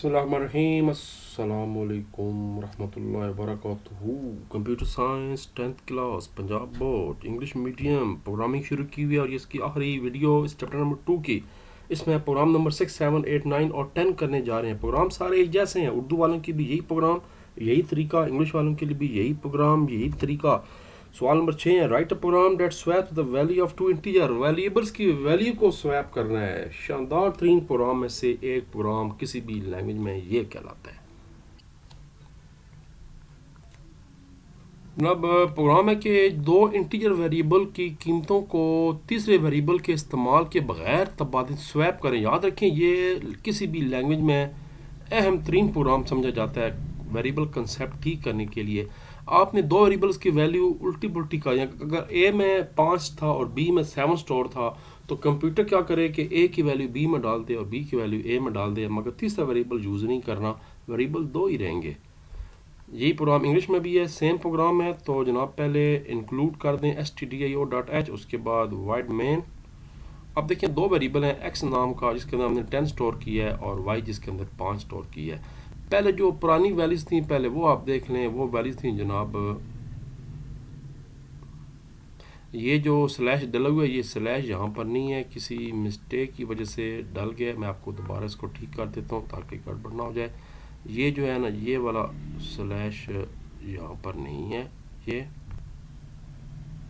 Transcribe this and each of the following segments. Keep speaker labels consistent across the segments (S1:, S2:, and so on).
S1: बिस्मिल्लाहिर्रहमानिर्रहीम अस्सलामुअलैकुम रहमतुल्लाहि वबरकातुहू। Computer science 10th class Punjab board English medium programming शुरू की हुई है और ये इसकी आखिरी वीडियो इस चैप्टर नंबर 2 की। इसमें प्रोग्राम नंबर 6, 7, 8, 9 और 10 करने जा रहे हैं। प्रोग्राम सारे एक जैसे हैं, उर्दू वालों की भी यही प्रोग्राम, यही तरीका, इंग्लिश वालों के लिए भी यही प्रोग्राम, यही तरीका। सवाल नंबर 6 है, write a program that swap the value of two integer. Variables की वैल्यू को स्वैप करना है। शानदार तरीन प्रोग्राम में से एक प्रोग्राम किसी भी लैंग्वेज में ये कहलाता है। मतलब प्रोग्राम है कि दो इंटीजर वेरिएबल की कीमतों को तीसरे वेरिएबल के इस्तेमाल के बगैर तबादला स्वैप करें। याद रखें, ये किसी भी लैंग्वेज में अहम तरीन प्रोग्राम समझा जाता है वेरिएबल कंसेप्ट ठीक करने के लिए। आपने दो वेरिएबल्स की वैल्यू उल्टी पुल्टी कर, अगर ए में 5 था और बी में 7 स्टोर था तो कंप्यूटर क्या करे कि ए की वैल्यू बी में डाल दे और बी की वैल्यू ए में डाल दे, मगर तीसरा वेरिएबल यूज़ नहीं करना, वेरिएबल दो ही रहेंगे। यही प्रोग्राम इंग्लिश में भी है, सेम प्रोग्राम है। तो जनाब पहले इंक्लूड कर दें stdio.h, उसके बाद वाइड मेन। अब देखें दो वेरिएबल हैं, x नाम का जिसके अंदर हमने 10 स्टोर किया है और y जिसके अंदर 5 स्टोर किया है। पहले जो पुरानी वैल्यूज थी पहले वो आप देख लें। वो वैल्यूज थी जनाब, ये जो स्लैश डला हुआ है, ये स्लैश यहाँ पर नहीं है, किसी मिस्टेक की वजह से डल गया। मैं आपको दोबारा इसको ठीक कर देता हूँ ताकि गड़बड़ ना हो जाए। ये जो है ना, ये वाला स्लैश यहाँ पर नहीं है ये,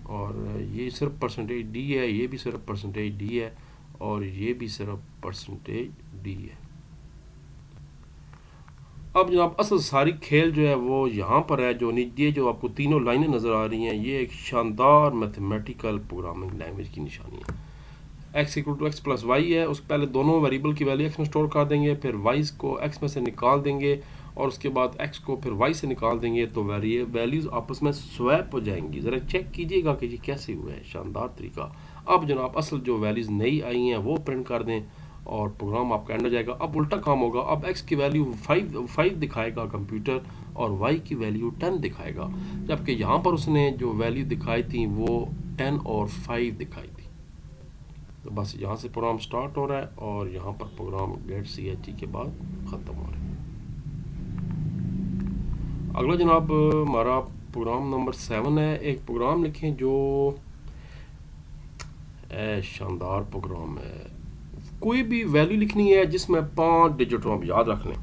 S1: और ये सिर्फ परसेंटेज डी है, ये भी सिर्फ परसेंटेज डी है, और ये भी सिर्फ परसेंटेज डी है। अब जनाब असल सारी खेल जो है वो यहाँ पर है। जो ये जो आपको तीनों लाइनें नज़र आ रही हैं, ये एक शानदार मैथमेटिकल प्रोग्रामिंग लैंग्वेज की निशानी है। x equal to x plus y है, उस पहले दोनों वेरिएबल की वैल्यू x में स्टोर कर देंगे, फिर y को x में से निकाल देंगे और उसके बाद x को फिर y से निकाल देंगे, तो वैल्यूज़ आपस में स्वैप हो जाएंगी। ज़रा चेक कीजिएगा कि ये कैसे हुआ है, शानदार तरीका। अब जनाब असल जो वैल्यूज़ नई आई हैं वो प्रिंट कर दें और प्रोग्राम आपका एंड हो जाएगा। अब उल्टा काम होगा, अब x की वैल्यू 5 दिखाएगा कंप्यूटर और y की वैल्यू 10 दिखाएगा, जबकि यहाँ पर उसने जो वैल्यू दिखाई थी वो 10 और 5 दिखाई थी। तो बस यहाँ से प्रोग्राम स्टार्ट हो रहा है और यहाँ पर प्रोग्राम गेट ch के बाद ख़त्म हो रहा है। अगला जनाब हमारा प्रोग्राम नंबर 7 है। एक प्रोग्राम लिखें जो शानदार प्रोग्राम है। कोई भी वैल्यू लिखनी है जिसमें 5 डिजिट हो, आप याद रख लें।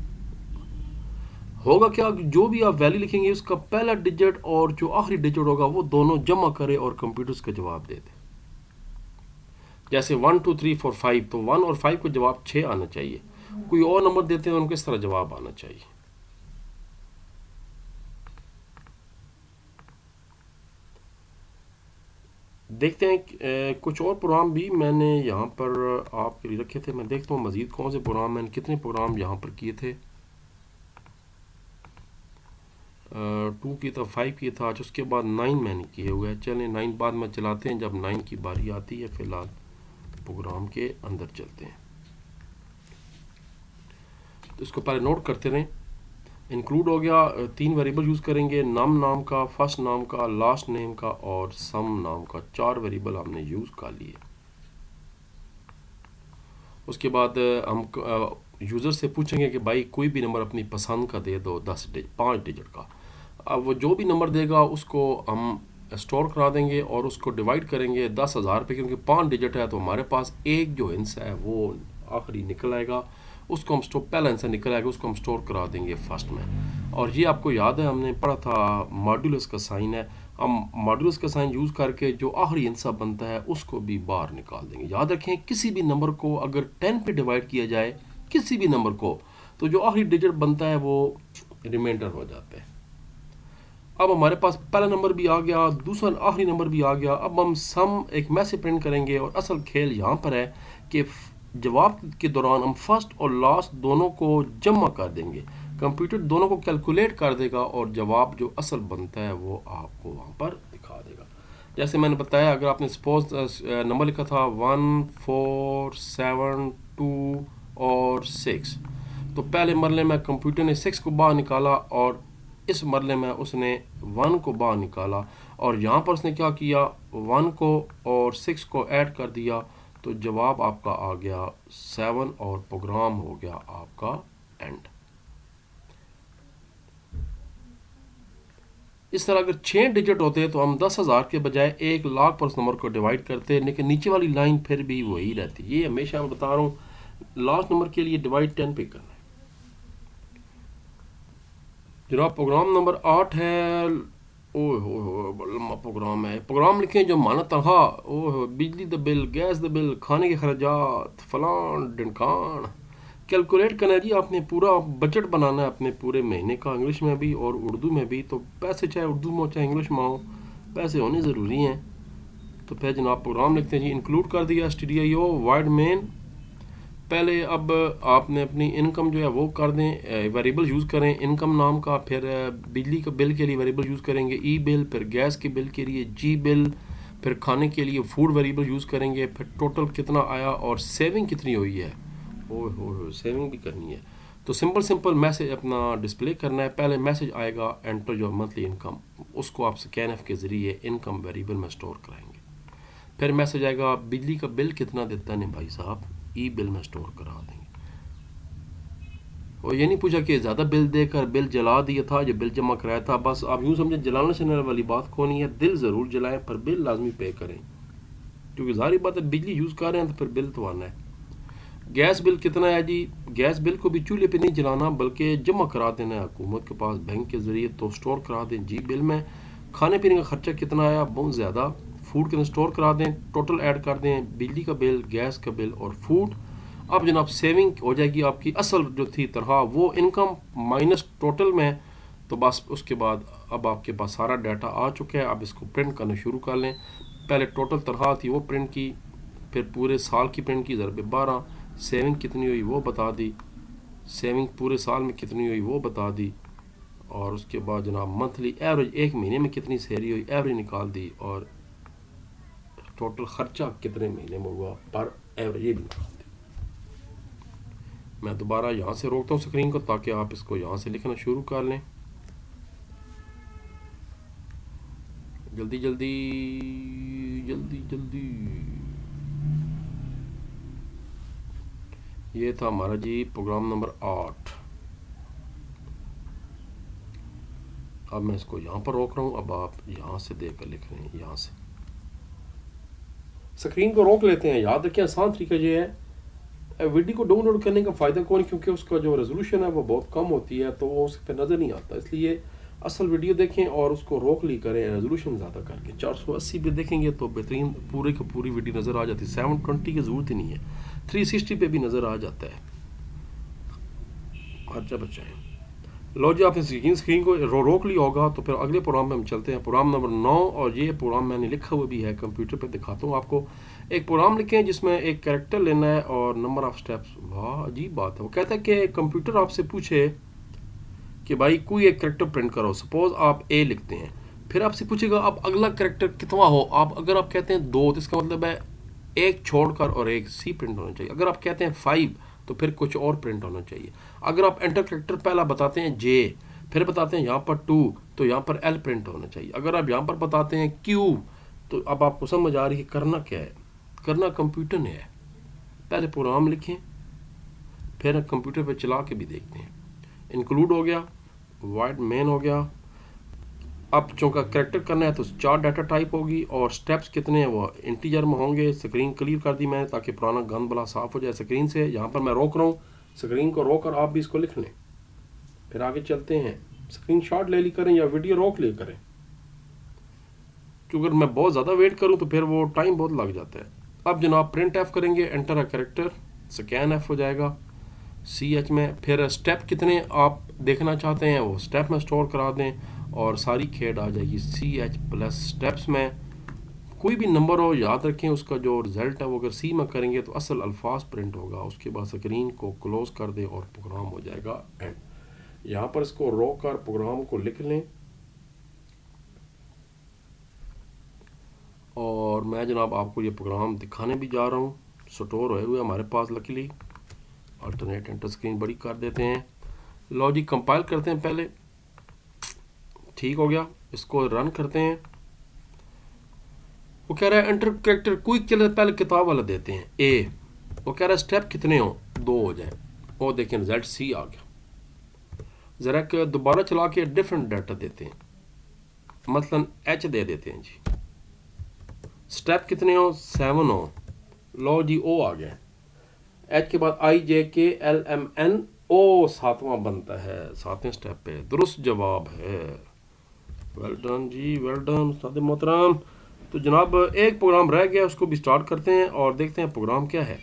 S1: होगा क्या, जो भी आप वैल्यू लिखेंगे उसका पहला डिजिट और जो आखिरी डिजिट होगा वो दोनों जमा करे और कंप्यूटर उसका जवाब दे दे। जैसे 1 2 3 4 5, तो 1 और 5 को जवाब 6 आना चाहिए। कोई और नंबर देते हैं उनको इस तरह जवाब आना चाहिए। देखते हैं कुछ और प्रोग्राम भी मैंने यहाँ पर आपके लिए रखे थे। मैं देखता हूँ मज़ीद कौन से प्रोग्राम, मैंने कितने प्रोग्राम यहाँ पर किए थे। 2 की था, 5 की था, उसके बाद 9 मैंने किए हुए हैं। चलें 9 बाद में चलाते हैं जब 9 की बारी आती है। फ़िलहाल प्रोग्राम के अंदर चलते हैं, तो इसको पहले नोट करते रहें। इंक्लूड हो गया, 3 वेरिएबल यूज़ करेंगे, नाम का, फर्स्ट नाम का, लास्ट नेम का और सम नाम का। 4 वेरिएबल हमने यूज़ कर लिए। उसके बाद हम यूज़र से पूछेंगे कि भाई कोई भी नंबर अपनी पसंद का दे दो, 5 डिजिट का। अब वो जो भी नंबर देगा उसको हम स्टोर करा देंगे और उसको डिवाइड करेंगे 10,000 पे, क्योंकि 5 डिजिट है तो हमारे पास एक जो हिस्सा है वो आखिरी निकल आएगा, उसको हम स्टोर, पहला हिस्सा निकल आएगा उसको हम स्टोर करा देंगे फर्स्ट में। और ये आपको याद है हमने पढ़ा था, मॉड्यूलस का साइन है। हम मॉड्यूलस का साइन यूज़ करके जो आखिरी हिस्सा बनता है उसको भी बाहर निकाल देंगे। याद रखें, किसी भी नंबर को अगर 10 पे डिवाइड किया जाए, किसी भी नंबर को, तो जो आखिरी डिजिट बनता है वो रिमाइंडर हो जाता है। अब हमारे पास पहला नंबर भी आ गया, दूसरा आखिरी नंबर भी आ गया। अब हम सम एक मैसेज प्रिंट करेंगे और असल खेल यहाँ पर है कि जवाब के दौरान हम फर्स्ट और लास्ट दोनों को जमा कर देंगे। कंप्यूटर दोनों को कैलकुलेट कर देगा और जवाब जो असल बनता है वो आपको वहाँ पर दिखा देगा। जैसे मैंने बताया, अगर आपने सपोज नंबर लिखा था 1 4 7 2 और 6, तो पहले मरले में कंप्यूटर ने 6 को बाहर निकाला और इस मरले में उसने 1 को बाहर निकाला, और यहाँ पर उसने क्या किया, 1 को और 6 को ऐड कर दिया, तो जवाब आपका आ गया 7 और प्रोग्राम हो गया आपका एंड। इस तरह अगर 6 डिजिट होते हैं तो हम 10,000 के बजाय 1,00,000 पर उस नंबर को डिवाइड करते हैं, लेकिन नीचे वाली लाइन फिर भी वही रहती है। ये हमेशा मैं बता रहा हूँ, लास्ट नंबर के लिए डिवाइड 10 पे करना है। जनाब प्रोग्राम नंबर 8 है। ओह हो बड़ा लंबा प्रोग्राम है। प्रोग्राम लिखें जो माना तनख्वाह, ओह बिजली the bill, gas the bill, खाने के खर्चात, फलान ढिनकान कैलकुलेट करना है जी। आपने पूरा बजट बनाना है अपने पूरे महीने का, इंग्लिश में भी और उर्दू में भी। तो पैसे चाहे उर्दू में हो चाहे इंग्लिश में हो, पैसे होने ज़रूरी हैं। तो फिर जनाब प्रोग्राम लिखते हैं जी, इंक्लूड कर दिया stdio वाइड मेन। पहले अब आपने अपनी इनकम जो है वो कर दें, वेरिएबल यूज़ करें इनकम नाम का। फिर बिजली के बिल के लिए वेरिएबल यूज़ करेंगे ई बिल, फिर गैस के बिल के लिए जी बिल, फिर खाने के लिए फूड वेरिएबल यूज़ करेंगे। फिर टोटल कितना आया और सेविंग कितनी हुई है। ओह हो सेविंग भी करनी है। तो सिंपल सिंपल मैसेज अपना डिस्प्ले करना है। पहले मैसेज आएगा एंटर योर मंथली इनकम, उसको आप स्कैनएफ के ज़रिए इनकम वेरिएबल में स्टोर कराएंगे। फिर मैसेज आएगा बिजली का बिल कितना देता है भाई साहब, ई बिल में स्टोर करा देंगे। और ये नहीं पूछा कि ज़्यादा बिल देकर बिल जला दिया था या बिल जमा कराया था। बस आप यूँ समझें, जलाने से वाली बात को नहीं है, दिल ज़रूर जलाएं पर बिल लाजमी पे करें, क्योंकि ज़ाहिर बात है बिजली यूज़ कर रहे हैं तो फिर बिल तो आना है। गैस बिल कितना है जी, गैस बिल को भी चूल्हे पे नहीं जलाना बल्कि जमा करा देना है हुकूमत के पास बैंक के ज़रिए, तो स्टोर करा दें जी बिल में। खाने पीने का खर्चा कितना आया, बहुत ज़्यादा, फूड के स्टोर करा दें, टोटल ऐड कर दें, बिजली का बिल, गैस का बिल और फूड। अब जनाब सेविंग हो जाएगी आपकी असल जो थी तनख्वाह वो इनकम माइनस टोटल में। तो बस उसके बाद अब आपके पास सारा डाटा आ चुका है। अब इसको प्रिंट करना शुरू कर लें। पहले टोटल तनख्वाह थी वो प्रिंट की, फिर पूरे साल की प्रिंट की ज़रबे 12, सेविंग कितनी हुई वो बता दी, सेविंग पूरे साल में कितनी हुई वो बता दी, और उसके बाद जनाब मंथली एवरेज एक महीने में कितनी सैलरी हुई एवरेज निकाल दी, और टोटल खर्चा कितने महीने में हुआ पर एवरेज ये भी निकाल दी। मैं दोबारा यहाँ से रोकता हूँ स्क्रीन को ताकि आप इसको यहाँ से लिखना शुरू कर लें। जल्दी जल्दी जल्दी जल्दी। ये था हमारा जी प्रोग्राम नंबर 8। अब मैं इसको यहाँ पर रोक रहा हूँ। अब आप यहाँ से देख कर लिख रहे हैं, यहाँ से स्क्रीन को रोक लेते हैं। याद रखें आसान तरीका ये है, वीडियो को डाउनलोड करने का फ़ायदा कौन, क्योंकि उसका जो रेजोल्यूशन है वो बहुत कम होती है तो वो उस पर नज़र नहीं आता। इसलिए असल वीडियो देखें और उसको रोक ली करें रेजोल्यूशन ज़्यादा करके। 480 पे देखेंगे तो बेहतरीन पूरे की पूरी वीडियो नज़र आ जाती है। 720 की ज़रूरत ही नहीं है, 360 पे भी नज़र आ जाता है। खर्चा बचाएं। लो जी, आपने स्क्रीन को रोक लिया होगा तो फिर अगले प्रोग्राम में हम चलते हैं, प्रोग्राम नंबर 9। और ये प्रोग्राम मैंने लिखा हुआ भी है, कंप्यूटर पे दिखाता हूँ आपको। एक प्रोग्राम लिखें जिसमें एक कैरेक्टर लेना है और नंबर ऑफ स्टेप्स। वाह अजीब बात है। वो कहता है कि कंप्यूटर आपसे पूछे कि भाई कोई एक कैरेक्टर प्रिंट करो। सपोज आप ए लिखते हैं, फिर आपसे पूछेगा अब अगला कैरेक्टर कितना हो। आप अगर आप कहते हैं 2 तो इसका मतलब है एक छोड़कर और एक सी प्रिंट होना चाहिए। अगर आप कहते हैं 5 तो फिर कुछ और प्रिंट होना चाहिए। अगर आप एंटर कैरेक्टर पहला बताते हैं जे, फिर बताते हैं यहाँ पर 2 तो यहाँ पर एल प्रिंट होना चाहिए। अगर आप यहाँ पर बताते हैं क्यू तो अब आपको समझ आ रही है करना क्या है। करना कंप्यूटर ने है। पहले प्रोग्राम लिखें, फिर कंप्यूटर पे चला के भी देखते हैं। इंक्लूड हो गया, वाइड मेन हो गया। अब चूँकि करेक्टर करना है तो 4 डाटा टाइप होगी और स्टेप्स कितने हैं वो इंटीजर में होंगे। स्क्रीन क्लियर कर दी मैंने ताकि पुराना गंद बला साफ़ हो जाए स्क्रीन से। यहाँ पर मैं रोक रहा हूँ, स्क्रीन को रोक कर आप भी इसको लिख लें। फिर आगे चलते हैं। स्क्रीन शॉट ले ली करें या वीडियो रोक ले करें, क्योंकि अगर मैं बहुत ज़्यादा वेट करूँ तो फिर वो टाइम बहुत लग जाता है। अब जनाब प्रिंट एफ करेंगे, enter a character, scan F हो जाएगा सी एच में। फिर स्टेप कितने आप देखना चाहते हैं वो स्टेप में स्टोर करा दें और सारी खेड आ जाएगी सी एच प्लस स्टेप्स में। कोई भी नंबर हो याद रखें उसका जो रिज़ल्ट है वो अगर सी में करेंगे तो असल अल्फाज प्रिंट होगा। उसके बाद स्क्रीन को क्लोज कर दें और प्रोग्राम हो जाएगा एंड। यहाँ पर इसको रोक कर प्रोग्राम को लिख लें। और मैं जनाब आपको ये प्रोग्राम दिखाने भी जा रहा हूँ, स्टोर हुए हुए हमारे पास लकीली। अल्टरनेट एंटर स्क्रीन बड़ी कर देते हैं। लॉजिक कंपाइल करते हैं पहले, ठीक हो गया। इसको रन करते हैं। वो कह रहा है एंटर कैरेक्टर कोई पहले किताब वाला देते हैं ए। वो कह रहा है स्टेप कितने हो 2 हो जाए। और देखें रिजल्ट सी आ गया। ज़रा दोबारा चला के डिफरेंट डाटा देते हैं। मसलन एच दे देते हैं जी। स्टेप कितने हो? 7 हो। लो जी ओ आ गया। एच के बाद आई जे के एल एम एन ओ 7वां बनता है, 7वें स्टेप पे दुरुस्त जवाब है। वेल डन जी, वेल डन उस्ताद मोहतरम। तो जनाब एक प्रोग्राम रह गया, उसको भी स्टार्ट करते हैं और देखते हैं प्रोग्राम क्या है।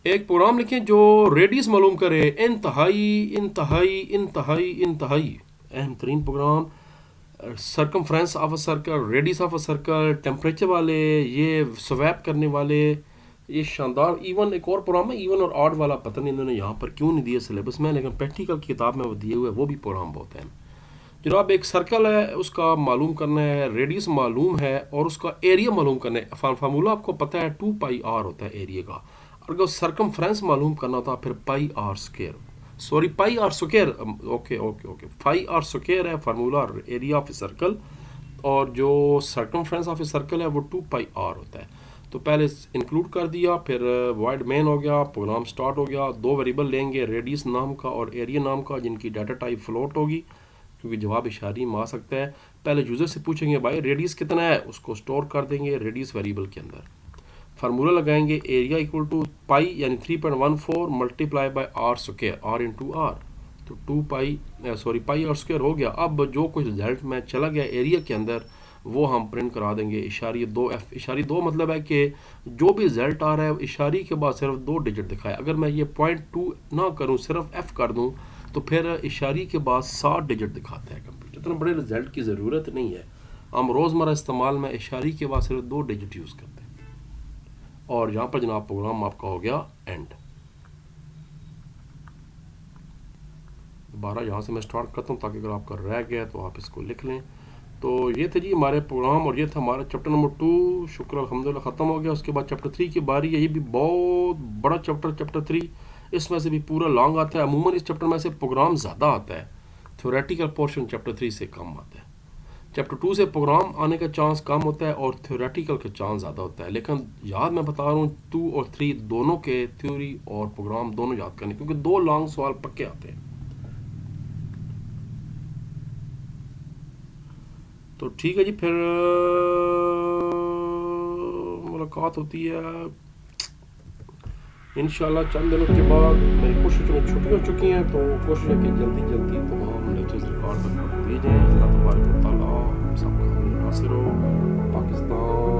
S1: एक प्रोग्राम लिखें जो रेडियस मालूम करे, इंतहाई इंतहाई इंतहाई इंतहाई अहम तरीन program. Circumference of a circle, radius of a circle, temperature वाले, ये स्वैप करने वाले, ये शानदार। इवन एक और प्रोग्राम है इवन और ऑड वाला, पता नहीं इन्होंने यहाँ पर क्यों नहीं दिया सिलेबस में, लेकिन प्रैक्टिकल की किताब में वो दिए हुए, वो भी प्रोग्राम बहुत है जनाब। एक सर्कल है, उसका मालूम करना है, रेडियस मालूम है और उसका एरिया मालूम करना है। फार्मूला आपको पता है 2πr होता है एरिया का। अगर सरकमफ्रेंस मालूम करना होता फिर pi R square, sorry pi R square, okay okay okay, pi R square है formula area of a circle, और जो सरकमफ्रेंस ऑफ ए सर्कल है वो 2πr होता है। तो पहले इंक्लूड कर दिया, फिर वाइड मेन हो गया, प्रोग्राम स्टार्ट हो गया। दो वेरिएबल लेंगे, रेडियस नाम का और एरिया नाम का, जिनकी डाटा टाइप फ्लोट होगी क्योंकि जवाब इशारी में आ सकता है। पहले यूज़र से पूछेंगे भाई रेडियस कितना है, उसको स्टोर कर देंगे रेडियस वेरिएबल के अंदर। फार्मूला लगाएंगे एरिया इक्वल टू पाई यानी 3.14 multiply by r square, r into r, तो 2 पाई आर स्क्वायर हो गया। अब जो कुछ रिजल्ट में चला गया एरिया के अंदर वो हम प्रिंट करा देंगे इशारी 2f। इशारी 2 मतलब है कि जो भी रिजल्ट आ रहा है इशारी के बाद सिर्फ 2 डिजिट दिखाए। अगर मैं ये 0.2 ना करूँ, सिर्फ f कर दूँ, तो फिर इशारी के बाद 7 डिजिट दिखाता है कंप्यूटर। इतना बड़े रिजल्ट की ज़रूरत नहीं है, हम रोज़मर्रा इस्तेमाल में इशारी के बाद सिर्फ 2 डिजिट यूज़ करते हैं। और यहाँ पर जनाब प्रोग्राम आपका हो गया एंड। दोबारा यहाँ से मैं स्टार्ट करता हूँ ताकि अगर आपका रह गया तो आप इसको लिख लें। तो ये थे जी हमारे प्रोग्राम और ये था हमारा चैप्टर नंबर 2, शुक्र अल्हम्दुलिल्लाह ख़त्म हो गया। उसके बाद चैप्टर 3 की बारी है। ये भी बहुत बड़ा चैप्टर, चैप्टर 3, इसमें से भी पूरा लॉन्ग आता है। अमूमन इस चैप्टर में से प्रोग्राम ज़्यादा आता है, थ्योरेटिकल पोर्शन चैप्टर 3 से कम आता है। चैप्टर 2 से प्रोग्राम आने का चांस कम होता है और थ्योरेटिकल का चांस ज़्यादा होता है। लेकिन याद मैं बता रहा हूँ 2 और 3 दोनों के थ्योरी और प्रोग्राम दोनों याद करने, क्योंकि 2 लॉन्ग सवाल पक्के आते हैं। तो ठीक है जी, फिर मुलाकात होती है इंशाल्लाह चंद दिनों के बाद। मेरी कोशिश में छुट्टी हो चुकी हैं, तो कोशिश है कि जल्दी जल्दी तमाम लेक्चर्स रिकॉर्ड तक दिए जाएँ। अल्लाह तबारक व तआला सबका नासिर हो। पाकिस्तान